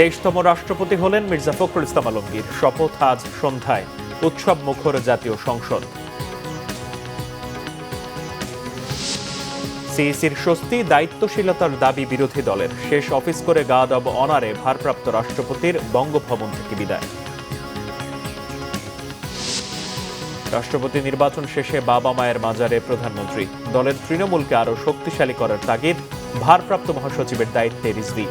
23তম রাষ্ট্রপতি হলেন মির্জা ফখরুল ইসলাম আলমগীর। শপথ আজ সন্ধ্যায় উৎসব মুখর জাতীয় সংসদ। সিইসির স্বস্তি, দায়িত্বশীলতার দাবি বিরোধী দলের। শেষ অফিস করে গার্ড অব অনারে ভারপ্রাপ্ত রাষ্ট্রপতির বঙ্গভবন থেকে বিদায়। রাষ্ট্রপতি নির্বাচন শেষে বাবা মায়ের মাজারে প্রধানমন্ত্রী। দলের তৃণমূলকে আরও শক্তিশালী করার তাগিদ, ভারপ্রাপ্ত মহাসচিবের দায়িত্বে রিজভী।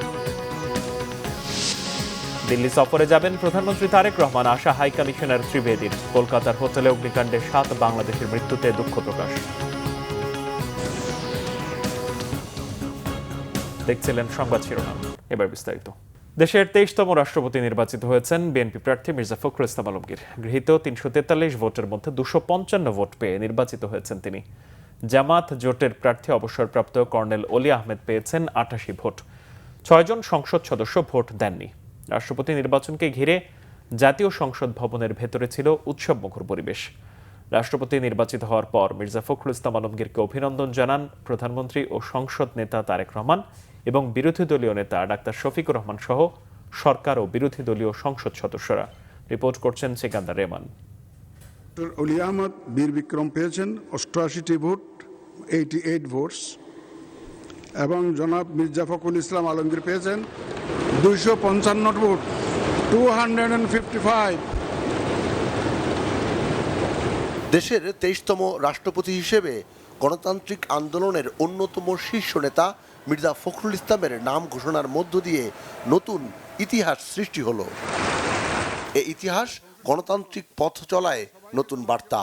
দিল্লি সফরে যাবেন প্রধানমন্ত্রী তারেক রহমান, আশা হাই কমিশনার ত্রিবেদীর। কলকাতার হোটেলে অগ্নিকাণ্ডে 7 বাংলাদেশের মৃত্যুতে দুঃখ প্রকাশ। দেখছিলেন সংবাদ শিরোনাম, এবার বিস্তারিত। দেশের 23তম রাষ্ট্রপতি নির্বাচিত হয়েছেন বিএনপি প্রার্থী মির্জা ফখরুল ইসলাম আলমগীর। গৃহীত 343 ভোটের মধ্যে 255 ভোট পেয়ে নির্বাচিত হয়েছেন তিনি। জামাত জোটের প্রার্থী অবসরপ্রাপ্ত কর্নেল অলি আহমেদ পেয়েছেন 88 ভোট। 6 জন সংসদ সদস্য ভোট দেননি। রাষ্ট্রপতি নির্বাচনকে ঘিরে জাতীয় সংসদ ভবনের ভেতরে ছিল উৎসবমুখর পরিবেশ। রাষ্ট্রপতি নির্বাচিত হওয়ার পর মির্জা ফখরুল ইসলাম আলমগীরকে অভিনন্দন জানান প্রধানমন্ত্রী ও সংসদ নেতা তারেক রহমান এবং বিরোধী দলীয় নেতা ডাক্তার শফিকুর রহমান সহ সরকার ও বিরোধী দলীয় সংসদ সদস্যরা। রিপোর্ট করছেন সিকান্দার রেমান। অলি আহমদ বীর বিক্রম পেয়েছেন 88টি ভোট, 88 ভোটস, এবং জনাব মির্জা ফখরুল ইসলাম আলমগীর পেয়েছেন 255 ভোট, 255। দেশের 23তম রাষ্ট্রপতি হিসেবে গণতান্ত্রিক আন্দোলনের অন্যতম শীর্ষ নেতা মির্জা ফখরুল ইসলামের নাম ঘোষণার মধ্য দিয়ে নতুন ইতিহাস সৃষ্টি হলো। এই ইতিহাস গণতান্ত্রিক পথ চলায় নতুন বার্তা।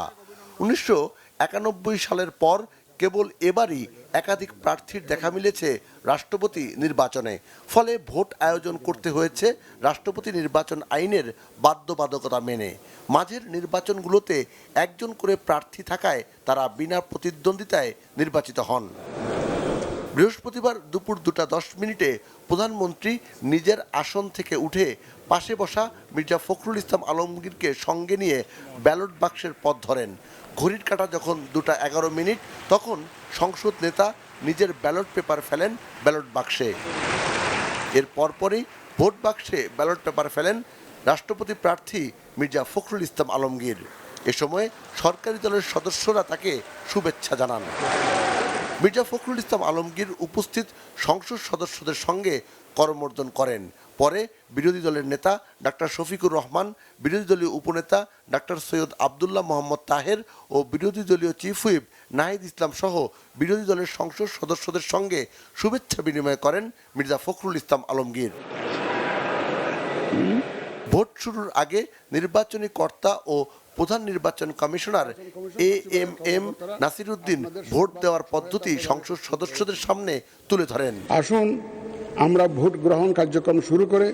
1991 সালের পর কেবল এবারই একাধিক প্রার্থীর দেখা মিলেছে রাষ্ট্রপতি নির্বাচনে। ফলে ভোট আয়োজন করতে হয়েছে রাষ্ট্রপতি নির্বাচন আইনের বাধ্যবাধকতা মেনে। মাঝের নির্বাচনগুলোতে একজন করে প্রার্থী থাকায় তারা বিনা প্রতিদ্বন্দ্বিতায় নির্বাচিত হন। বৃহস্পতিবার দুপুর 2:10 প্রধানমন্ত্রী নিজের আসন থেকে উঠে পাশে বসা মির্জা ফখরুল ইসলাম আলমগীরকে সঙ্গে নিয়ে ব্যালট বাক্সের পথ ধরেন। ঘড়ির কাঁটা যখন 2:11 তখন সংসদ নেতা নিজের ব্যালট পেপার ফেলেন ব্যালট বাক্সে। এর পরপরই ভোট বাক্সে ব্যালট পেপার ফেলেন রাষ্ট্রপতি প্রার্থী মির্জা ফখরুল ইসলাম আলমগীর। এ সময় সরকারি দলের সদস্যরা তাকে শুভেচ্ছা জানান। মির্জা ফখরুল ইসলাম আলমগীর উপস্থিত সংসদ সদস্যদের সঙ্গে করমর্দন করেন। পরে বিরোধী দলের নেতা ডাক্তার শফিকুর রহমান, বিরোধী দলীয় উপনেতা ডাক্তার সৈয়দ আবদুল্লাহ মোহাম্মদ তাহের ও বিরোধী দলীয় চিফ হুইপ নাহিদ ইসলাম সহ বিরোধী দলের সংসদ সদস্যদের সঙ্গে শুভেচ্ছা বিনিময় করেন মির্জা ফখরুল ইসলাম আলমগীর। ভোট শুরুর আগে নির্বাচনী কর্তা ও প্রধান নির্বাচন কমিশনার এএমএম নাসিরউদ্দিন ভোট দেওয়ার পদ্ধতি সংসদ সদস্যদের সামনে তুলে ধরেন। আসুন আমরা ভোট গ্রহণ কার্যক্রম শুরু করে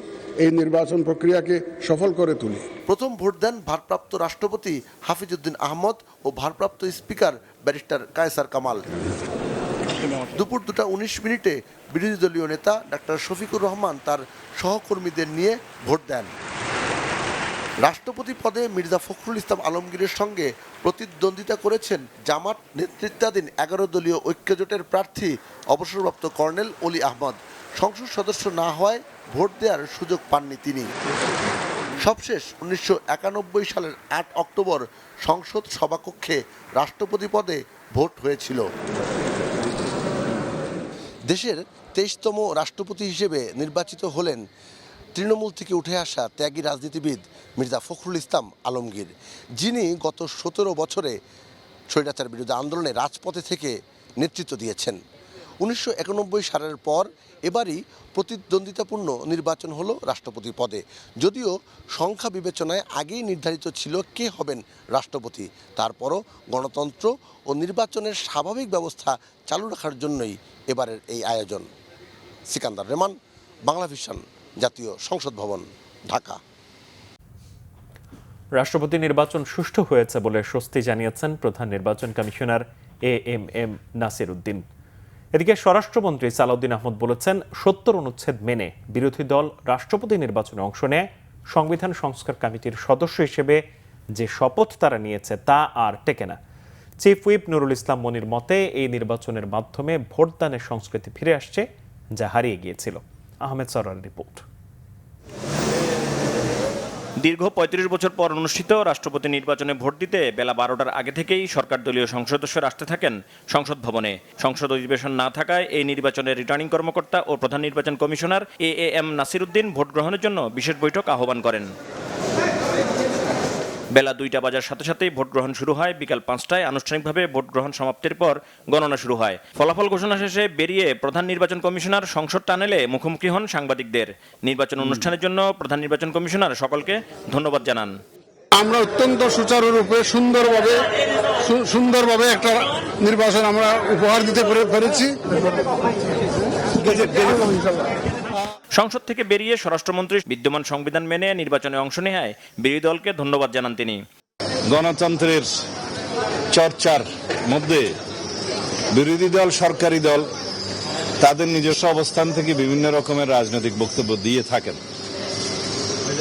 এই নির্বাচন প্রক্রিয়াকে সফল করে তুলি। প্রথম ভোট দেন ভারপ্রাপ্ত রাষ্ট্রপতি হাফিজউদ্দিন আহমদ ও ভারপ্রাপ্ত স্পিকার ব্যারিস্টার কায়সার কামাল। দুপুর 2:19 বিরোধী দলীয় নেতা ডাক্তার শফিকুর রহমান তার সহকর্মীদের নিয়ে ভোট দেন। রাষ্ট্রপতি পদে মির্জা ফখরুল ইসলাম আলমগীরের সঙ্গে প্রতিদ্বন্দ্বিতা করেছেন জামাত নেতৃত্বাধীন 11 দলীয় ঐক্যজোটের প্রার্থী অবসরপ্রাপ্ত কর্নেল অলি আহমদ। সংসদ সদস্য না হওয়ায় ভোট দেওয়ার সুযোগ পাননি তিনি। সবশেষ 1991 সালের 8 অক্টোবর সংসদ সভাকক্ষে রাষ্ট্রপতি পদে ভোট হয়েছিল। দেশের 23তম রাষ্ট্রপতি হিসেবে নির্বাচিত হলেন তৃণমূল থেকে উঠে আসা ত্যাগী রাজনীতিবিদ মির্জা ফখরুল ইসলাম আলমগীর, যিনি গত 17 বছরে স্বৈরাচার বিরোধী আন্দোলনে রাজপথে থেকে নেতৃত্ব দিয়েছেন। 1991 সালের পর এবারই প্রতিদ্বন্দ্বিতাপূর্ণ নির্বাচন হলো রাষ্ট্রপতি পদে। যদিও সংখ্যা বিবেচনায় আগেই নির্ধারিত ছিল কে হবেন রাষ্ট্রপতি, তারপরও গণতন্ত্র ও নির্বাচনের স্বাভাবিক ব্যবস্থা চালু রাখার জন্যই এবারের এই আয়োজন। সিকান্দার রেমান, বাংলা ভিশন, জাতীয় সংসদ ভবন, ঢাকা। রাষ্ট্রপতি নির্বাচন সুষ্ঠু হয়েছে বলে স্বস্তি জানিয়েছেন প্রধান নির্বাচন কমিশনার এএমএম নাসিরউদ্দিন। এদিকে স্বরাষ্ট্রমন্ত্রী সালাউদ্দিন আহমদ বলেছেন, 70 অনুচ্ছেদ মেনে বিরোধী দল রাষ্ট্রপতি নির্বাচনে অংশ নেয়। সংবিধান সংস্কার কমিটির সদস্য হিসেবে যে শপথ তারা নিয়েছে তা আর টেকে না। চিফ হুইপ নুরুল ইসলাম মনির মতে, এই নির্বাচনের মাধ্যমে ভোটদানের সংস্কৃতি ফিরে আসছে, যা হারিয়ে গিয়েছিল। আহমেদ সরার রিপোর্ট। দীর্ঘ ৩৫ বছর পর অনুষ্ঠিত রাষ্ট্রপতি নির্বাচনে ভোট দিতে বেলা ১২টার আগে থেকেই সরকার দলীয় সংসদ সদস্যরা আসতে থাকেন সংসদ ভবনে। সংসদ অধিবেশন না থাকায় এই নির্বাচনের রিটার্নিং কর্মকর্তা ও প্রধান নির্বাচন commissioner am Nasir Uddin vote গ্রহণের জন্য বিশেষ বৈঠক আহ্বান করেন। বেলা ২টা বাজার সাথে সাথেই ভোট গ্রহণ শুরু হয়। বিকাল ৫টায় আনুষ্ঠানিকভাবে ভোট গ্রহণ সমাপ্তির পর গণনা শুরু হয়। ফলাফল ঘোষণা শেষে বেরিয়ে প্রধান নির্বাচন কমিশনার সংসদ টানেলে মুখোমুখি হন সাংবাদিকদের। নির্বাচন অনুষ্ঠানের জন্য প্রধান নির্বাচন কমিশনার সকলকে ধন্যবাদ জানান। আমরা অত্যন্ত সুচারুরূপে সুন্দরভাবে একটা নির্বাচন আমরা উপহার দিতে পেরেছি। সংসদ থেকে বেরিয়ে স্বরাষ্ট্রমন্ত্রী বিদ্যমান সংবিধান মেনে নির্বাচনে অংশ নেয় বিরোধী দলকে ধন্যবাদ জানান তিনি। গণতন্ত্রের চর্চার মধ্যে বিরোধী দল, সরকারি দল তাদের নিজস্ব অবস্থান থেকে বিভিন্ন রকমের রাজনৈতিক বক্তব্য দিয়ে থাকেন,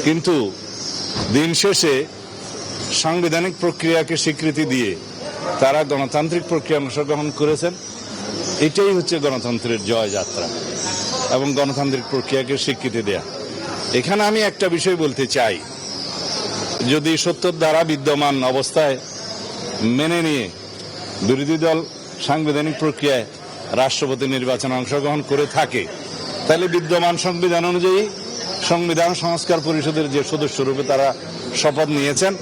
কিন্তু দিন শেষে সাংবিধানিক প্রক্রিয়াকে স্বীকৃতি দিয়ে তারা গণতান্ত্রিক প্রক্রিয়া অংশগ্রহণ করেছেন। এটাই হচ্ছে গণতন্ত্রের জয়যাত্রা এবং গণতান্ত্রিক প্রক্রিয়াকে স্বীকৃতি দেয়া। এখানে আমি একটা বিষয় বলতে চাই, যদি সত্যর দ্বারা বিদ্যমান অবস্থায় মেনে নিয়ে বিরোধী দল সাংবিধানিক প্রক্রিয়ায় রাষ্ট্রপতি নির্বাচনে অংশগ্রহণ করে থাকে, তাহলে বিদ্যমান সংবিধান অনুযায়ী সংবিধান সংস্কার পরিষদের যে সদস্যরূপে তারা শপথ নিয়েছেন,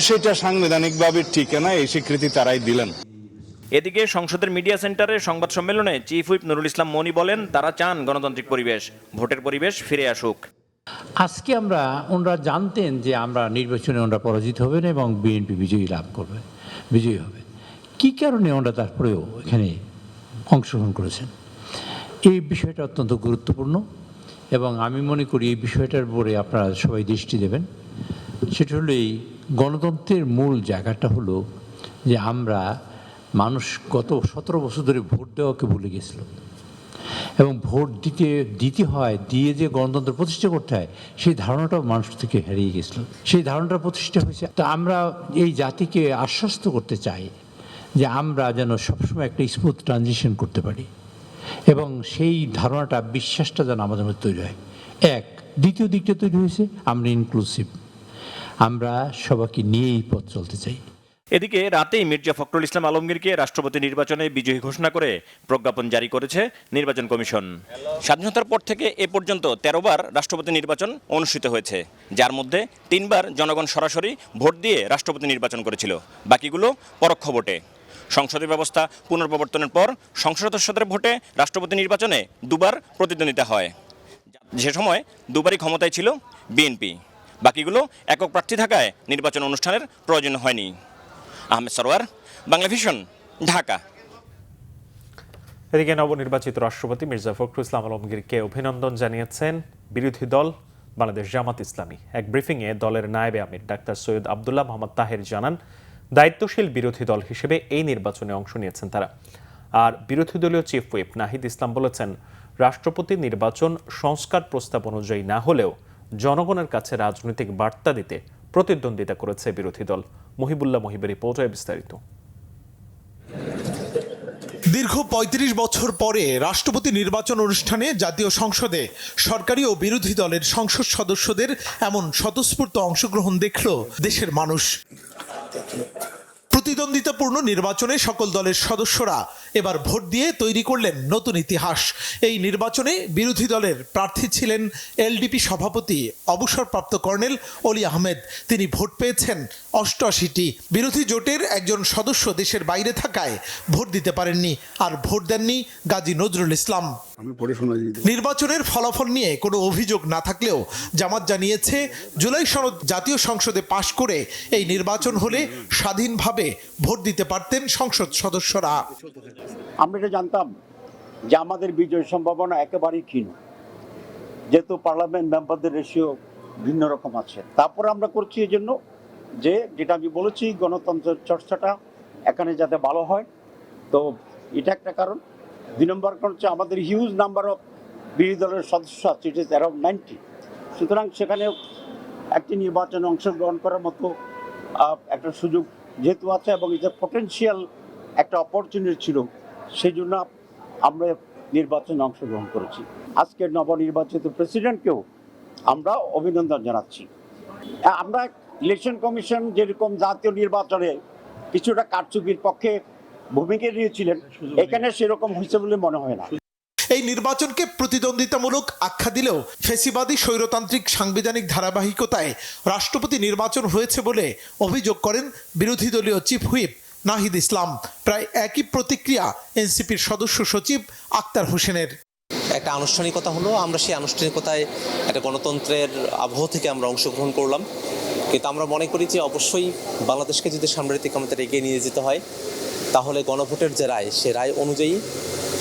সেটা সাংবিধানিকভাবে ঠিক না, এই স্বীকৃতি তারাই দিলেন। এদিকে সংসদের মিডিয়া সেন্টারে সংবাদ সম্মেলনে চিফ হুইপ নুরুল ইসলাম মনি বলেন, তারা চান গণতান্ত্রিক পরিবেশ, ভোটের পরিবেশ ফিরে আসুক। আজকে ওনারা জানতেন যে আমরা নির্বাচনে ওনারা পরাজিত হবেন এবং বিএনপি বিজয়ী হবে। কি কারণে ওনারা তারপরেও এখানে অংশগ্রহণ করেছেন, এই বিষয়টা অত্যন্ত গুরুত্বপূর্ণ এবং আমি মনে করি এই বিষয়টার উপরে আপনারা সবাই দৃষ্টি দেবেন। সেটা হলো এই গণতন্ত্রের মূল জায়গাটা হলো যে মানুষ গত ১৭ বছর ধরে ভোট দেওয়াকে ভুলে গেছিল এবং ভোট দিয়ে যে গণতন্ত্র প্রতিষ্ঠা করতে হয় সেই ধারণাটাও মানুষ থেকে হারিয়ে গেছিল। সেই ধারণাটা প্রতিষ্ঠা হয়েছে। তা আমরা এই জাতিকে আশ্বস্ত করতে চাই যে আমরা যেন সবসময় একটা স্মুথ ট্রানজিশন করতে পারি এবং সেই ধারণাটা, বিশ্বাসটা যেন আমাদের মধ্যে তৈরি হয়। দ্বিতীয় দিকটা তৈরি হয়েছে, আমরা ইনক্লুসিভ, আমরা সবাইকে নিয়েই পথ চলতে চাই। এদিকে রাতেই মির্জা ফখরুল ইসলাম আলমগীরকে রাষ্ট্রপতি নির্বাচনে বিজয়ী ঘোষণা করে প্রজ্ঞাপন জারি করেছে নির্বাচন কমিশন। স্বাধীনতার পর থেকে এ পর্যন্ত ১৩ বার রাষ্ট্রপতি নির্বাচন অনুষ্ঠিত হয়েছে, যার মধ্যে ৩ বার জনগণ সরাসরি ভোট দিয়ে রাষ্ট্রপতি নির্বাচন করেছিল, বাকিগুলো পরোক্ষ ভোটে। সংসদীয় ব্যবস্থা পুনর্প্রবর্তনের পর সংসদ সদস্যদের ভোটে রাষ্ট্রপতি নির্বাচনে ২ বার প্রতিদ্বন্দ্বিতা হয়। সে সময় ২ বারই ক্ষমতায় ছিল বিএনপি, বাকিগুলো একক প্রার্থী থাকায় নির্বাচন অনুষ্ঠানের প্রয়োজন হয়নি। আহমেদ সরওয়ার, বাংলাভিশন, ঢাকা। এদিকে নবনির্বাচিত রাষ্ট্রপতি মির্জা ফখরুল ইসলাম আলমগীরকে অভিনন্দন জানিয়েছেন বিরোধী দল বাংলাদেশ জামাত ইসলামী। এক ব্রিফিংয়ে দলের নায়েবে আমির ডাক্তার সৈয়দ আবদুল্লাহ মোহাম্মদ তাহের জানান, দায়িত্বশীল বিরোধী দল হিসেবে এই নির্বাচনে অংশ নিয়েছেন তারা। আর বিরোধী দলীয় চিফ হুইপ নাহিদ ইসলাম বলেছেন, রাষ্ট্রপতি নির্বাচন সংস্কার প্রস্তাব অনুযায়ী না হলেও জনগণের কাছে রাজনৈতিক বার্তা দিতে প্রতিদ্বন্দ্বিতা করেছে বিরোধী দল। মহিবুল্লাহ মহিবের রিপোর্টে বিস্তারিত। দীর্ঘ ৩৫ বছর পরে রাষ্ট্রপতি নির্বাচন অনুষ্ঠানে জাতীয় সংসদে সরকারি ও বিরোধী দলের সংসদ সদস্যদের এমন স্বতঃস্ফূর্ত অংশগ্রহণ দেখল দেশের মানুষ। প্রতিদ্বন্দ্বিতাপূর্ণ নির্বাচনে সকল দলের সদস্যরা এবার ভোট দিয়ে তৈরি করলেন নতুন ইতিহাস। এই নির্বাচনে বিরোধী দলের প্রার্থী ছিলেন এলডিপি সভাপতি অবসরপ্রাপ্ত কর্নেল অলি আহমেদ। তিনি ভোট পেয়েছেন ৮৮টি। বিরোধী জোটের একজন সদস্য দেশের বাইরে থাকায় ভোট দিতে পারেননি, আর ভোট দেননি গাজী নজরুল ইসলাম। নির্বাচনের ফলাফল নিয়ে কোনো অভিযোগ না থাকলেও জামাত জানিয়েছে, জুলাই সনদ জাতীয় সংসদে পাশ করে এই নির্বাচন হলে স্বাধীনভাবে ভোট দিতে পারতেন সংসদ সদস্যরা। আমরা এটা জানতাম যে আমাদের বিজয় সম্ভাবনা একেবারেই ক্ষীণ, যেহেতু পার্লামেন্ট মেম্বারদের রেশিও ভিন্ন রকম আছে। তারপরে আমরা করছি এই জন্য যেটা আমি বলেছি, গণতন্ত্রের চর্চাটা এখানে যাতে ভালো হয়। তো এটা একটা কারণ। ২ নম্বর কারণ হচ্ছে আমাদের হিউজ নাম্বার অফ বিরোধী দলের সদস্য আছে, ইট ইজ অ্যারাউন্ড 90। সুতরাং সেখানে একটি নির্বাচনে অংশগ্রহণ করার মতো একটা সুযোগ যেহেতু আছে এবং এটা পটেনশিয়াল একটা অপরচুনিটি ছিল, সেই জন্য আমরা নির্বাচনে অংশগ্রহণ করেছি। আজকের নবনির্বাচিত প্রেসিডেন্টকেও আমরা অভিনন্দন জানাচ্ছি আমরা ইলেকশন কমিশন যেরকম জাতীয় নির্বাচনে কিছুটা কারচুপির পক্ষে ভূমিকা নিয়েছিলেন, এখানে সেরকম হয়েছে বলে মনে হয় না। এই নির্বাচনকে প্রতিদ্বন্দ্বিতামূলক আখ্যা দিলেও ফ্যাসিবাদী স্বৈরতান্ত্রিক সাংবিধানিক ধারাবাহিকতায় রাষ্ট্রপতি নির্বাচন হয়েছে বলে অভিযোগ করেন বিরোধী দলীয় চিফ হুইপ নাহিদ ইসলাম। প্রায় একই প্রতিক্রিয়া এনসিপির সদস্য সচিব আক্তার হোসেনের। একটা আনুষ্ঠানিকতা হলো, আমরা সেই আনুষ্ঠানিকতায় একটা গণতন্ত্রের আবহ থেকে আমরা অংশগ্রহণ করলাম, কিন্তু আমরা মনে করি যে অবশ্যই বাংলাদেশকে যদি সামনের দিকে আমাদের এগিয়ে নিয়ে যেতে হয়, তাহলে গণভোটের যে রায়, সে রায় অনুযায়ী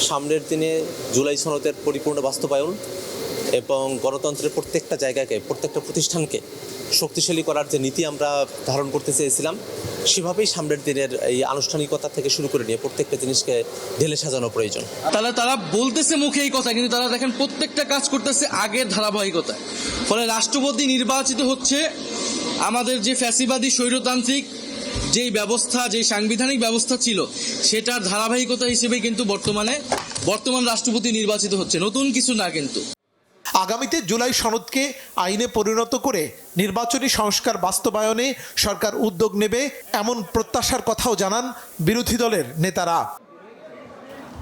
সামনের দিনে জুলাই সনদের পরিপূর্ণ বাস্তবায়ন এবং গণতন্ত্রের প্রত্যেকটা জায়গাকে, প্রত্যেকটা প্রতিষ্ঠানকে শক্তিশালী করার যে নীতি আমরা ধারণ করতে চেয়েছিলাম, সেভাবেই সামনের দিনের এই আনুষ্ঠানিকতা থেকে শুরু করে নিয়ে প্রত্যেকটা জিনিসকে ঢেলে সাজানো প্রয়োজন। তারা বলতেছে মুখে এই কথা, কিন্তু তারা দেখেন প্রত্যেকটা কাজ করতেছে আগের ধারাবাহিকতায়। ফলে রাষ্ট্রপতি নির্বাচিত হচ্ছে আমাদের যে ফ্যাসিবাদী স্বৈরতান্ত্রিক যেই ব্যবস্থা, যেই সাংবিধানিক ব্যবস্থা ছিল, সেটার ধারাবাহিকতা হিসেবে কিন্তু বর্তমান রাষ্ট্রপতি নির্বাচিত হচ্ছে, নতুন কিছু না। কিন্তু আগামীতে জুলাই সনদকে আইনে পরিণত করে নির্বাচনী সংস্কার বাস্তবায়নে সরকার উদ্যোগ নেবে, এমন প্রত্যাশার কথাও জানান বিরোধী দলের নেতারা।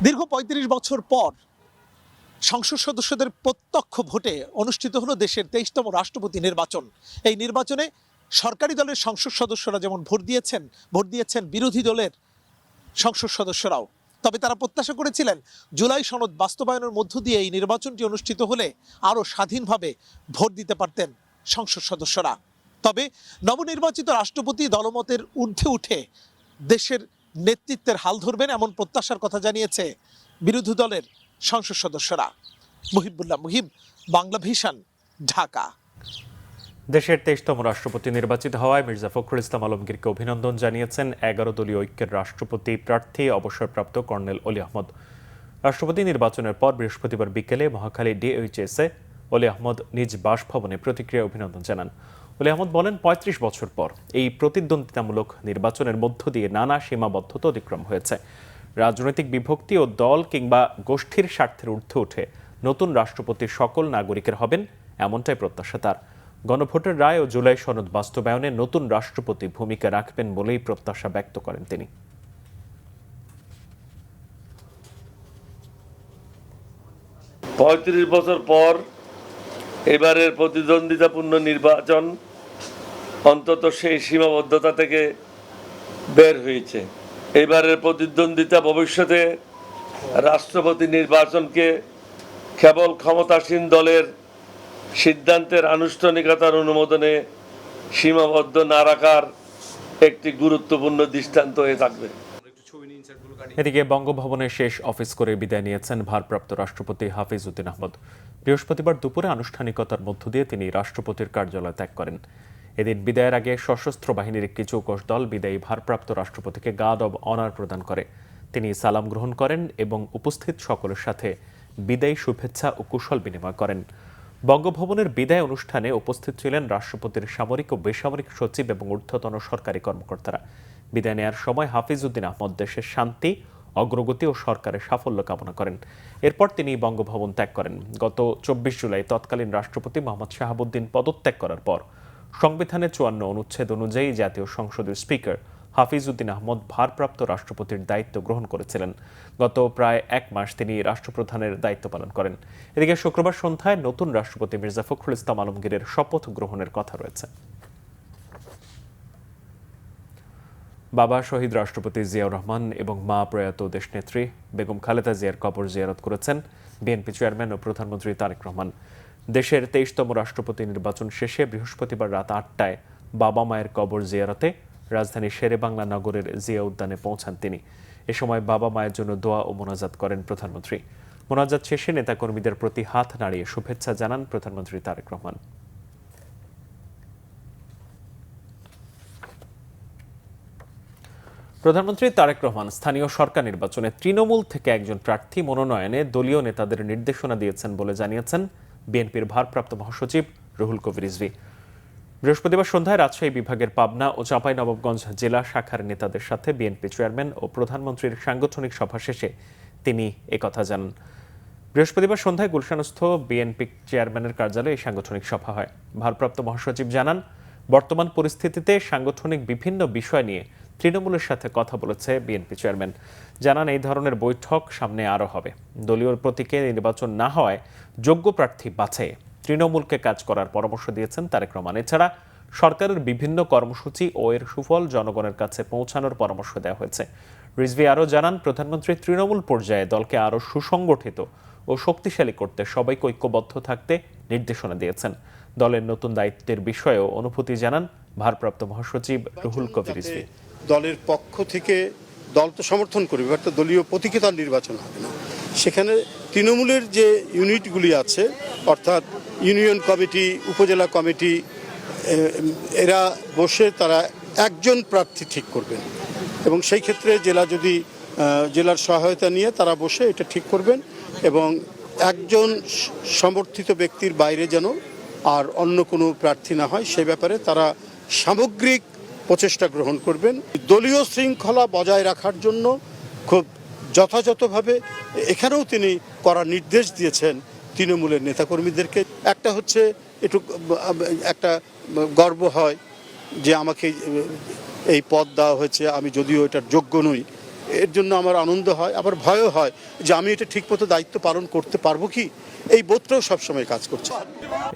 দীর্ঘ ৩৫ বছর পর সংসদ সদস্যদের প্রত্যক্ষ ভোটে অনুষ্ঠিত হলো দেশের ২৩তম রাষ্ট্রপতি নির্বাচন। এই নির্বাচনে সরকারি দলের সংসদ সদস্যরা যেমন ভোট দিয়েছেন বিরোধী দলের সংসদ সদস্যরাও। তবে তারা প্রত্যাশা করেছিলেন জুলাই সনদ বাস্তবায়নের মধ্য দিয়ে এই নির্বাচনটি অনুষ্ঠিত হলে আরও স্বাধীনভাবে ভোট দিতে পারতেন সংসদ সদস্যরা। তবে নবনির্বাচিত রাষ্ট্রপতি দলমতের ঊর্ধ্বে উঠে দেশের নেতৃত্বের হাল ধরবেন, এমন প্রত্যাশার কথা জানিয়েছে বিরোধী দলের সংসদ সদস্যরা। মুহিবুল্লাহ মুহিব, বাংলা ভিশন, ঢাকা। দেশের ২৩তম রাষ্ট্রপতি নির্বাচিত হওয়ায় মির্জা ফখরুল ইসলাম আলমগীরকে অভিনন্দন জানিয়েছেন ১১ দলীয় ঐক্যের রাষ্ট্রপতি প্রার্থী অবসরপ্রাপ্ত কর্নেল অলি আহমদ। রাষ্ট্রপতি নির্বাচনের পর বৃহস্পতিবার বিকেলে মহাখালী ডিএইচএসে অলি আহমদ নিজ বাসভবনে প্রতিক্রিয়া অভিনন্দন জানান। অলি আহমদ বলেন, ৩৫ বছর পর এই প্রতিদ্বন্দ্বিতামূলক নির্বাচনের মধ্য দিয়ে নানা সীমাবদ্ধতা অতিক্রম হয়েছে। রাজনৈতিক বিভক্তি ও দল কিংবা গোষ্ঠীর স্বার্থের ঊর্ধ্বে উঠে নতুন রাষ্ট্রপতি সকল নাগরিকের হবেন, এমনটাই প্রত্যাশা তার। গণভোটের রায় ও জুলাই সনদ বাস্তবায়নে নতুন রাষ্ট্রপতি ভূমিকা রাখবেন বলেই প্রত্যাশা ব্যক্ত করেন তিনি। ৩৫ বছর পর এবারের প্রতিদ্বন্দ্বিতাপূর্ণ নির্বাচন অন্তত সেই সীমাবদ্ধতা থেকে বের হয়েছে। এবারের প্রতিদ্বন্দ্বিতা ভবিষ্যতে রাষ্ট্রপতি নির্বাচনকে কেবল ক্ষমতাসীন দলের সিদ্ধান্তের আনুষ্ঠানিকতার অনুমোদনে সীমাবদ্ধ না রাখার একটি গুরুত্বপূর্ণ দৃষ্টান্ত হয়ে থাকবে। এদিকে বঙ্গভবনে শেষ অফিস করে বিদায় নিয়েছেন ভারপ্রাপ্ত রাষ্ট্রপতি হাফিজ উদ্দিন আহমদ। বৃহস্পতিবার দুপুরে আনুষ্ঠানিকতার মধ্য দিয়ে তিনি রাষ্ট্রপতির কার্যালয় ত্যাগ করেন। এদিন বিদায়ের আগে সশস্ত্র বাহিনীর একটি চৌকস দল বিদায়ী ভারপ্রাপ্ত রাষ্ট্রপতিকে গার্ড অব অনার প্রদান করে। তিনি সালাম গ্রহণ করেন এবং উপস্থিত সকলের সাথে বিদায়ী শুভেচ্ছা ও কুশল বিনিময় করেন। বঙ্গভবনের বিদায় অনুষ্ঠানে উপস্থিত ছিলেন রাষ্ট্রপতির সামরিক ও বেসামরিক সচিব এবং ঊর্ধ্বতন সরকারি কর্মকর্তারা। বিদায় নেয়ার সময় হাফিজ উদ্দিন আহমদ দেশের শান্তি, অগ্রগতি ও সরকারের সাফল্য কামনা করেন। এরপর তিনি বঙ্গভবন ত্যাগ করেন। গত ২৪ জুলাই তৎকালীন রাষ্ট্রপতি মোহাম্মদ শাহাবুদ্দিন পদত্যাগ করার পর সংবিধানের ৫৪ অনুচ্ছেদ অনুযায়ী জাতীয় সংসদের স্পিকার হাফিজ উদ্দিন আহমদ ভারপ্রাপ্ত রাষ্ট্রপতির দায়িত্ব গ্রহণ করেছিলেন। গত প্রায় ১ মাস তিনি রাষ্ট্রপ্রধানের দায়িত্ব পালন করেন। এদিকে শুক্রবার সন্ধ্যায় নতুন রাষ্ট্রপতি মির্জা ফখরুল ইসলাম আলমগীরের শপথ গ্রহণের কথা রয়েছে। বাবা শহীদ রাষ্ট্রপতি জিয়াউর রহমান এবং মা প্রয়াত দেশনেত্রী বেগম খালেদা জিয়ার কবর জিয়ারত করেছেন বিএনপি চেয়ারম্যান ও প্রধানমন্ত্রী তারেক রহমান। দেশের ২৩তম রাষ্ট্রপতি নির্বাচন শেষে বৃহস্পতিবার রাত ৮টায় বাবা মায়ের কবর জিয়ারতে রাজধানীর শেরেবাংলা নগরের জিয়া উদ্যানে পৌঁছান তিনি। এ সময় বাবা মায়ের জন্য দোয়া ও মোনাজাত করেন প্রধানমন্ত্রী। মোনাজাত শেষে নেতাকর্মীদের প্রতি হাত নাড়িয়ে শুভেচ্ছা জানান প্রধানমন্ত্রী তারেক রহমান। প্রধানমন্ত্রী তারেক রহমান স্থানীয় সরকার নির্বাচনে তৃণমূল থেকে একজন প্রার্থী মনোনয়নে দলীয় নেতাদের নির্দেশনা দিয়েছেন বলে জানিয়েছেন বিএনপির ভারপ্রাপ্ত মহাসচিব রুহুল কবির রিজভী। বৃহস্পতিবার সন্ধ্যায় রাজশাহী বিভাগের পাবনা ও চাঁপাইনবাবগঞ্জ জেলা শাখার নেতাদের সাথে বিএনপি চেয়ারম্যান ও প্রধানমন্ত্রীর সাংগঠনিক সভা শেষে তিনি একথা জানান। বৃহস্পতিবার সন্ধ্যায় গুলশানস্থ বিএনপি চেয়ারম্যানের কার্যালয়ে এই সাংগঠনিক সভা হয়। ভারপ্রাপ্ত মহাসচিব জানান, বর্তমান পরিস্থিতিতে সাংগঠনিক বিভিন্ন বিষয় নিয়ে তৃণমূলের সাথে কথা বলেছে বিএনপি চেয়ারম্যান। জানান, এই ধরনের বৈঠক সামনে আরও হবে। দলীয় প্রতীকে নির্বাচন না হওয়ায় যোগ্য প্রার্থী বাছাইয়ে তৃণমূলকে কাজ করার পরামর্শ দিয়েছেন তারেক রহমান। এছাড়া সরকারের বিভিন্ন কর্মসূচি ও এর সুফল জনগণের কাছে পৌঁছানোর পরামর্শ দেওয়া হয়েছে। রিজভী আরও জানান, প্রধানমন্ত্রী তৃণমূল পর্যায়ে দলকে আরও সুসংগঠিত ও শক্তিশালী করতে সবাইকে ঐক্যবদ্ধ থাকতে নির্দেশনা দিয়েছেন। দলের নতুন দায়িত্বের বিষয়েও অনুভূতি জানান ভারপ্রাপ্ত মহাসচিব রুহুল কবির রিজভী। দলের পক্ষ থেকে দল তো সমর্থন করবে, এবার তো দলীয় প্রতীকে তার নির্বাচন হবে না। সেখানে তৃণমূলের যে ইউনিটগুলি আছে, অর্থাৎ ইউনিয়ন কমিটি, উপজেলা কমিটি, এরা বসে তারা একজন প্রার্থী ঠিক করবেন এবং সেই ক্ষেত্রে জেলার সহায়তা নিয়ে তারা বসে এটা ঠিক করবেন এবং একজন সমর্থিত ব্যক্তির বাইরে যেন আর অন্য কোনো প্রার্থী না হয় সে ব্যাপারে তারা সামগ্রিক প্রচেষ্টা গ্রহণ করবেন। দলীয় শৃঙ্খলা বজায় রাখার জন্য খুব যথাযথভাবে এখানেও তিনি করার নির্দেশ দিয়েছেন তৃণমূলের নেতাকর্মীদেরকে। একটা হচ্ছে একটা গর্ব হয় যে আমাকে এই পদ দেওয়া হয়েছে, আমি যদিও এটার যোগ্য নই, এর জন্য আমার আনন্দ হয়, আবার ভয়ও হয় যে আমি এটা ঠিকমতো দায়িত্ব পালন করতে পারবো কি, এই বোধটাও সবসময় কাজ করছে।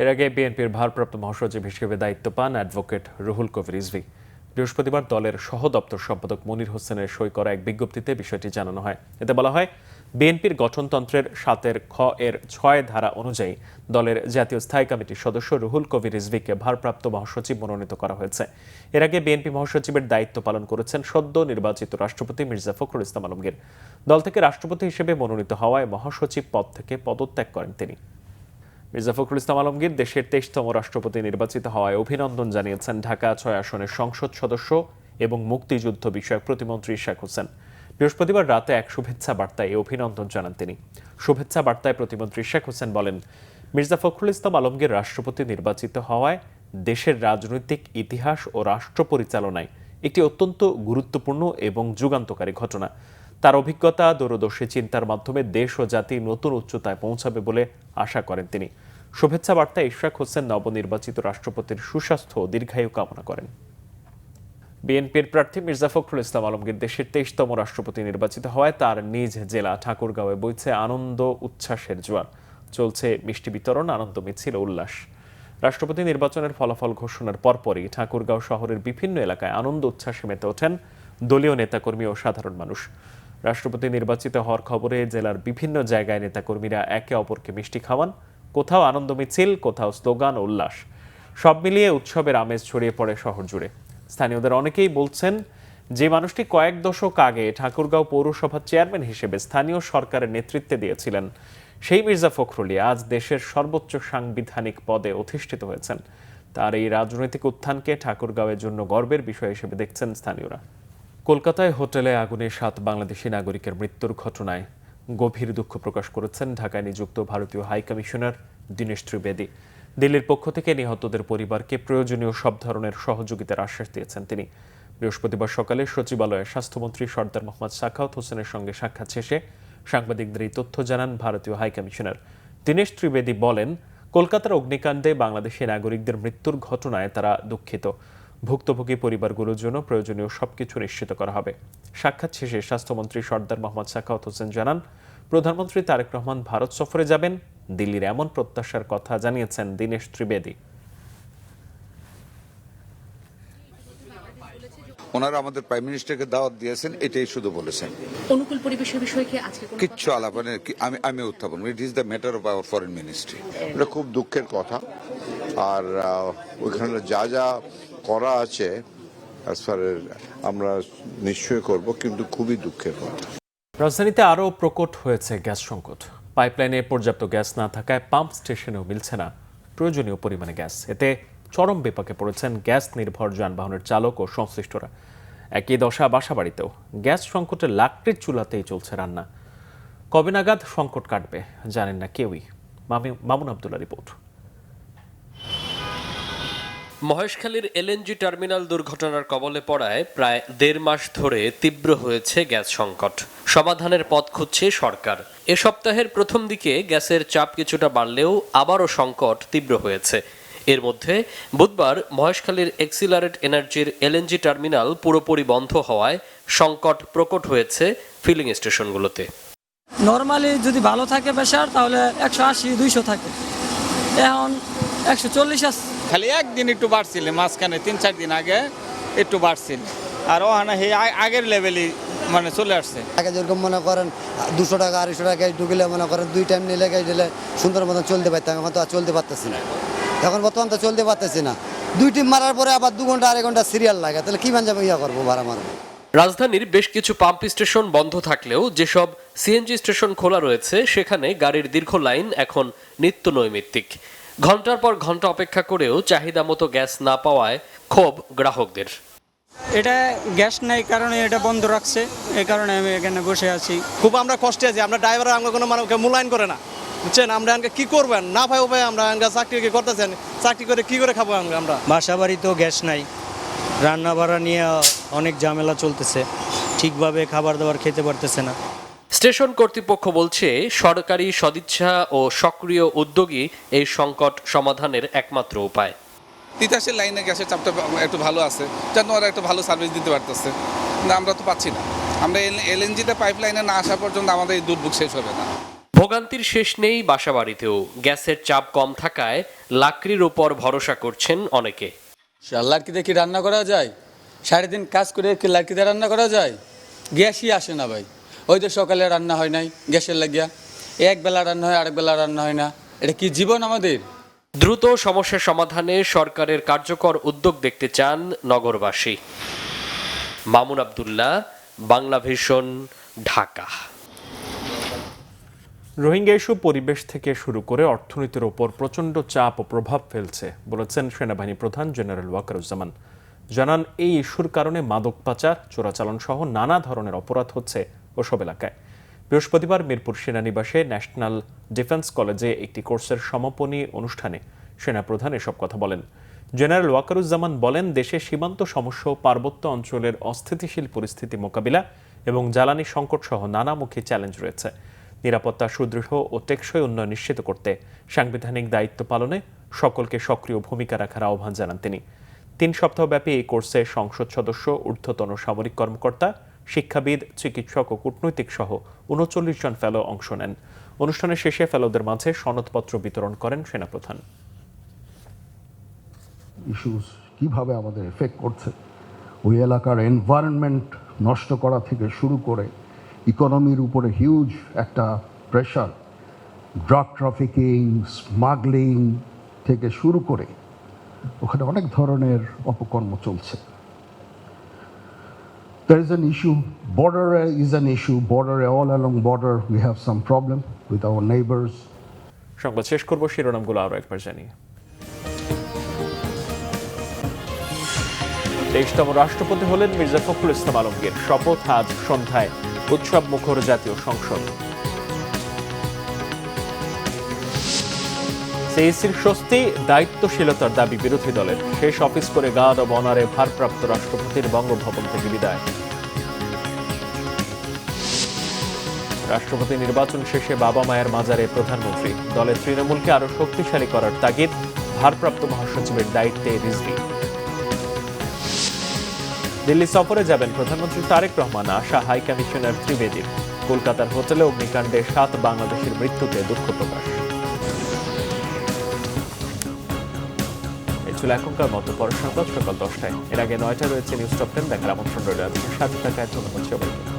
এর আগে বিএনপির ভারপ্রাপ্ত মহাসচিব হিসেবে দায়িত্ব পান অ্যাডভোকেট রুহুল কবির রিজভী। বৃহস্পতিবার দলের সহ দপ্তর সম্পাদক মনির হোসেনের সই করা এক বিজ্ঞপ্তিতে বিষয়টি জানানো হয়। এতে বলা হয়, বিএনপির গঠনতন্ত্রের 7 খ এর 6 ধারা অনুযায়ী দলের জাতীয় স্থায়ী কমিটির সদস্য রুহুল কবির রিজভীকে ভারপ্রাপ্ত মহাসচিব মনোনীত করা হয়েছে। এর আগে বিএনপি মহাসচিবের দায়িত্ব পালন করেছেন সদ্য নির্বাচিত রাষ্ট্রপতি মির্জা ফখরুল ইসলাম আলমগীর। দল থেকে রাষ্ট্রপতি হিসেবে মনোনীত হওয়ায় মহাসচিব পদ থেকে পদত্যাগ করেন তিনি। মির্জা ফখরুল ইসলাম আলমগীর দেশের 23তম রাষ্ট্রপতি নির্বাচিত হওয়ায় অভিনন্দন জানিয়েছেন ঢাকা 6 আসনের সংসদ সদস্য এবং মুক্তিযুদ্ধ বিষয়ক প্রতিমন্ত্রী ইশাক হোসেন। বৃহস্পতিবার রাতে এক শুভেচ্ছা বার্তায় এই অভিনন্দন জানান তিনি। শুভেচ্ছা বার্তায় প্রতিমন্ত্রী ইশাক হোসেন বলেন, মির্জা ফখরুল ইসলাম আলমগীর রাষ্ট্রপতি নির্বাচিত হওয়ায় দেশের রাজনৈতিক ইতিহাস ও রাষ্ট্র পরিচালনায় একটি অত্যন্ত গুরুত্বপূর্ণ এবং যুগান্তকারী ঘটনা। তার অভিজ্ঞতা, দূরদর্শী চিন্তার মাধ্যমে দেশ ও জাতি নতুন উচ্চতায় পৌঁছাবে বলে আশা করেন তিনি। শুভেচ্ছা বার্তায় ইশাক হোসেন নবনির্বাচিত রাষ্ট্রপতির সুস্বাস্থ্য ও দীর্ঘায়ু কামনা করেন। বিএনপির প্রার্থী মির্জা ফখরুল ইসলাম আলমগীর দেশের 23তম রাষ্ট্রপতি নির্বাচিত হওয়ায় তার নিজ জেলা ঠাকুরগাঁওয়ে বইছে আনন্দ উচ্ছ্বাসের জোয়ার। চলছে মিষ্টি বিতরণ, আনন্দ মিছিল, উল্লাস। রাষ্ট্রপতি নির্বাচনের ফলাফল ঘোষণার পরপরই ঠাকুরগাঁও শহরের বিভিন্ন এলাকায় আনন্দ উচ্ছ্বাসে মেতে ওঠেন দলীয় নেতাকর্মী ও সাধারণ মানুষ। রাষ্ট্রপতি নির্বাচিত হওয়ার খবরে জেলার বিভিন্ন জায়গায় নেতাকর্মীরা একে অপরকে মিষ্টি খাওয়ান। কোথাও আনন্দ মিছিল, কোথাও স্লোগান, উল্লাস। সব মিলিয়ে উৎসবের আমেজ ছড়িয়ে পড়ে শহর জুড়ে। স্থানীয়দের অনেকেই বলছেন, যে মানুষটি কয়েক দশক আগে ঠাকুরগাঁও পৌরসভার চেয়ারম্যান হিসেবে স্থানীয় সরকারের নেতৃত্বে দিয়েছিলেন, সেই মির্জা ফখরুলই আজ দেশের সর্বোচ্চ সাংবিধানিক পদে অধিষ্ঠিত হয়েছেন। তার এই রাজনৈতিক উত্থানকে ঠাকুরগাঁওয়ের জন্য গর্বের বিষয় হিসেবে দেখছেন স্থানীয়রা। কলকাতায় হোটেলে আগুনে 7 বাংলাদেশি নাগরিকের মৃত্যুর ঘটনায় গভীর দুঃখ প্রকাশ করেছেন ঢাকায় নিযুক্ত ভারতীয় হাই কমিশনার দীনেশ ত্রিবেদী। দিল্লির পক্ষ থেকে নিহতদের পরিবারকে প্রয়োজনীয় সব ধরনের সহযোগিতার আশ্বাস দিয়েছেন তিনি। বৃহস্পতিবার সকালে সচিবালয়ে স্বাস্থ্যমন্ত্রী সর্দার মোহাম্মদ সাখাওয়াত হোসেনের সঙ্গে সাক্ষাৎ শেষে সাংবাদিকদের এই তথ্য জানান ভারতীয় হাই কমিশনার। দীনেশ ত্রিবেদী বলেন, কলকাতার অগ্নিকাণ্ডে বাংলাদেশি নাগরিকদের মৃত্যুর ঘটনায় তারা দুঃখিত। ভুক্তভোগী পরিবারগুলোর জন্য প্রয়োজনীয় সবকিছু নিশ্চিত করা হবে। সাক্ষাৎ শেষে স্বাস্থ্যমন্ত্রী সর্দার মোহাম্মদ সাখাওয়াত হোসেন জানান, প্রধানমন্ত্রী তারেক রহমান ভারত সফরে যাবেন। দিল্লির এমন প্রত্যাশার কথা জানিয়েছেন দীনেশ ত্রিবেদী। ওনারা আমাদের প্রাইম মিনিস্টারকে দাওয়াত দিয়েছেন, এটাই শুধু বলেছেন। অনুকূল পরিবেশের বিষয়ে কি আজকে কিচ্ছু আলাপানে আমি উত্থাপন, it is the matter of our foreign ministry. এটা খুব দুঃখের কথা, আর ওইখানে যা যা করা আছে আমরা নিশ্চয়ই করব, কিন্তু খুবই দুঃখের কথা। রাজধানীতে আরও প্রকট হয়েছে গ্যাস সংকট। পাইপলাইনে পর্যাপ্ত গ্যাস না থাকায় পাম্প স্টেশনেও মিলছে না প্রয়োজনীয় পরিমাণে গ্যাস। এতে চরম বিপাকে পড়েছেন গ্যাস নির্ভর যানবাহনের চালক ও সংশ্লিষ্টরা। একই দশা বাসাবাড়িতেও। গ্যাস সংকটে লাকড়ির চুলাতেই চলছে রান্না। কবে নাগাদ সংকট কাটবে জানেন না কেউই। মামুন আব্দুল্লাহ রিপোর্ট। মহেশখালীর এলএনজি টার্মিনাল দুর্ঘটনার কবলে পড়ায় প্রায় 1.5 মাস ধরে তীব্র হয়েছে গ্যাস সংকট। সমাধানের পথ খুঁজছে সরকার। এ সপ্তাহের প্রথম দিকে গ্যাসের চাপ কিছুটা বাড়লেও আবারও সংকট তীব্র হয়েছে। এর মধ্যে বুধবার মহেশখালীর এক্সিলারেট এনার্জির এলএনজি টার্মিনাল পুরোপুরি বন্ধ হওয়ায় সংকট প্রকট হয়েছে ফিলিং স্টেশনগুলোতে। নর্মালি যদি ভালো থাকে প্রেশার তাহলে 180-200 থাকে, এখন 140 আছে। খালি একদিন একটু বাড়ছিল, মাঝখানে 3-4 দিন আগে একটু বাড়ছিল, আর ওখানে আগের লেভেলই মানে চলে আসছে। আগে যেরকম মনে করেন 200 টাকা 250 টাকা ঢুকলে মনে করেন 2 টাইম নিলে গ্যাস দিলে সুন্দর মতো চলতে পারতাম, এখন তো আর চলতে পারতেছি না। এখন বর্তমান তো চলতে পারতেছি না, 2 টিম মারার পরে আবার 2 ঘন্টা 2.5 ঘন্টা সিরিয়াল লাগে, তাহলে কি যাবে করবো ভাড়া মারবো। রাজধানীর বেশ কিছু পাম্প স্টেশন বন্ধ থাকলেও যেসব সিএনজি স্টেশন খোলা রয়েছে সেখানে গাড়ির দীর্ঘ লাইন এখন নিত্য নৈমিত্তিক। ঘন্টার পর ঘন্টা অপেক্ষা করেও চাহিদা মতো গ্যাস না পাওয়ায় ক্ষোভ গ্রাহকদের। এটা গ্যাস নাই কারণে এটা বন্ধ রাখছে, এই কারণে আমি এখানে বসে আছি। খুব আমরা কষ্টে আছি, আমরা ড্রাইভার আমরা কোনো মানুষকে মূল্যায়ন করে না, বুঝছেন। আমরা কি করবেন না ভাই উপায়, আমরা চাকরি কি করতেছেন, চাকরি করে কি করে খাবো আমরা। বাসা বাড়িতেও গ্যাস নাই, রান্না বাড়া নিয়ে অনেক ঝামেলা চলতেছে, ঠিকভাবে খাবার দাবার খেতে পারতেছে না। স্টেশন কর্তৃপক্ষ বলছে সরকারি সদিচ্ছা ও সক্রিয় উদ্যোগই এই সংকট সমাধানের একমাত্র উপায়। তিতাসের লাইনে গ্যাসের চাপটা একটু ভালো আছে, যেন ওরা একটু ভালো সার্ভিস দিতে পারতেছে, না আমরা তো পাচ্ছি না। আমরা এলএনজিতে পাইপ লাইনে না আসা পর্যন্ত আমাদের এই দুর্ভোগ শেষ হবে না। ভোগান্তির শেষ নেই বাসাবাড়িতেও, গ্যাসের চাপ কম থাকায় লাকড়ির উপর ভরসা করছেন অনেকে। লাকড়িতে কি রান্না করা যায়? 3.5 কাজ করে কি লাকড়িতে রান্না করা যায়? গ্যাসই আসে না ভাই। ওই তো সকালে রান্না হয় নাই গ্যাসের লাগিয়া, এক বেলা রান্না হয়, আরেক বেলা রান্না হয় না। এটা কি জীবন আমাদের? দ্রুত সমস্যা সমাধানে সরকারের কার্যকর উদ্যোগ দেখতে চান নগরবাসী। মামুন আব্দুল্লাহ, বাংলা ভিশন, ঢাকা। রোহিঙ্গা ইস্যু পরিবেশ থেকে শুরু করে অর্থনীতির ওপর প্রচণ্ড চাপ ও প্রভাব ফেলছে বলেছেন সেনাবাহিনী প্রধান জেনারেল ওয়াকারুজ্জামান। জানান এই ইস্যুর কারণে মাদক পাচার, চোরাচালান সহ নানা ধরনের অপরাধ হচ্ছে ওসব এলাকায়। বৃহস্পতিবার মিরপুর সেনানিবাসে ন্যাশনাল ডিফেন্স কলেজে একটি কোর্সের সমাপনী অনুষ্ঠানে সেনাপ্রধান এসব কথা বলেন। জেনারেল ওয়াকারুজ্জামান বলেন, দেশে সীমান্ত সমস্যা ও পার্বত্য অঞ্চলের অস্থিতিশীল পরিস্থিতি মোকাবিলা এবং জ্বালানি সংকট সহ নানামুখী চ্যালেঞ্জ রয়েছে। নিরাপত্তা সুদৃঢ় ও টেকসই উন্নয়ন নিশ্চিত করতে সাংবিধানিক দায়িত্ব পালনে সকলকে সক্রিয় ভূমিকা রাখার আহ্বান জানান তিনি। 3 সপ্তাহব্যাপী এই কোর্সে সংসদ সদস্য, ঊর্ধ্বতন সামরিক কর্মকর্তা, শিক্ষাবিদ, চিকিৎসক ও কূটনৈতিক সহ 39 জন ফেলো অংশ নেন। অনুষ্ঠানের শেষে ফেলোদের মাঝে সনদপত্র বিতরণ করেন সেনাপ্রধান। ইস্যুস কিভাবে আমাদের এফেক্ট করছে, ওই এলাকার এনভায়রনমেন্ট নষ্ট করা থেকে শুরু করে ইকোনমির উপরে হিউজ একটা প্রেশার, ড্রাগ ট্রাফিকিং, স্মাগলিং থেকে শুরু করে ওখানে অনেক ধরনের অপকর্ম চলছে। There is an issue, border is an issue, border, all along border we have some problem with our neighbors. সংবাদ শেষ করব শিরোনামগুলো আরো একবার জানিয়ে। 23তম রাষ্ট্রপতি হলেন মির্জা ফখরুল ইসলাম আলমগীর। শপথ আজ সন্ধ্যায় উৎসব মুখর জাতীয় সংসদ। সিইসির স্বস্তি, দায়িত্বশীলতার দাবি বিরোধী দলের। শেষ অফিস করে গার্ড অব অনারে ভারপ্রাপ্ত রাষ্ট্রপতির বঙ্গভবন থেকে বিদায়। রাষ্ট্রপতি নির্বাচন শেষে বাবা মায়ের মাজারে প্রধানমন্ত্রী। দলের তৃণমূলকে আরো শক্তিশালী করার তাগিদ, ভারপ্রাপ্ত মহাসচিবের দায়িত্বে রিজভী। দিল্লি সফরে যাবেন প্রধানমন্ত্রী তারেক রহমান, আশা হাই কমিশনার ত্রিবেদীর। কলকাতার হোটেলে অগ্নিকাণ্ডে 7 বাংলাদেশের মৃত্যুতে দুঃখ প্রকাশ। এই ছিল এখনকার মতো, পরের সংবাদ সকাল 10টায়। এর আগে 9টায় রয়েছে নিউজ টপ 10 দেখার আমন্ত্রণ রইল। সাথে থাকায় ধন্যবাদ সবাইকে।